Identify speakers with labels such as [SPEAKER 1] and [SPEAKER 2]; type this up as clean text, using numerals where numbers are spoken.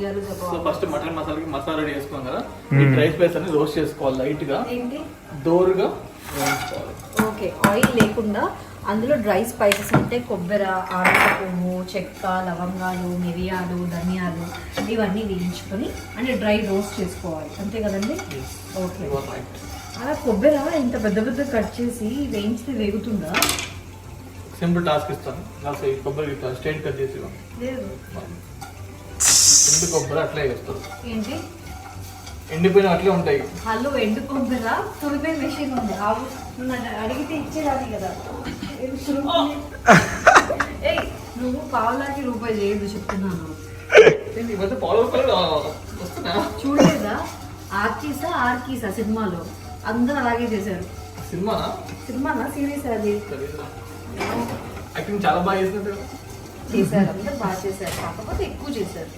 [SPEAKER 1] గారు
[SPEAKER 2] so first mutton మసాలాకి masala ready చేసుకున్నాం కదా, ఈ డ్రై స్పైస్ అన్ని రోస్ట్ చేసుకోవాలి లైట్ గా,
[SPEAKER 1] ఏంటి
[SPEAKER 2] దోరగా వేయించుకోవాలి.
[SPEAKER 1] ఓకే, ఆయిల్ లేకుండా అందులో డ్రై స్పైసెస్ అంటే కొబ్బరి, ఆనప పువ్వు, చెక్క, లవంగాలు, మిరియాలు, ధనియాలు ఇవన్నీ వేయించుకొని అంటే డ్రై రోస్ట్ చేసుకోవాలి, అంతే కదండి? ఓకే. అలా కొబ్బరి ఇంత పెద్ద పెద్ద కట్ చేసి వేయించితే వేగుతుందా?
[SPEAKER 2] సింపుల్ టాస్క్ ఇస్తాను, కొబ్బరి స్ట్రైట్ కట్ చేసి
[SPEAKER 1] లేదు,
[SPEAKER 2] ఎండు కొబ్బరి అట్లే వేస్తారు.
[SPEAKER 1] ఏంటి
[SPEAKER 2] ఎండిపోయిన అట్లే ఉంటాయి.
[SPEAKER 1] హలో, ఎండు కొబ్బరి తురిమే మెషిన్ ఉంది, అడిగితే ఇచ్చేదాన్ని కదా. ఏయ్, నువ్వు పావులాకి రూపాయి చేయదు చెప్తున్నాను. చూడలేదా ఆర్కీసా సినిమాలో అందరూ అలాగే చేశారు. సినిమానా సీరియస్ అది
[SPEAKER 2] చాలా బాగా చేశారు,
[SPEAKER 1] అందరూ బాగా చేశారు, కాకపోతే ఎక్కువ చేశారు.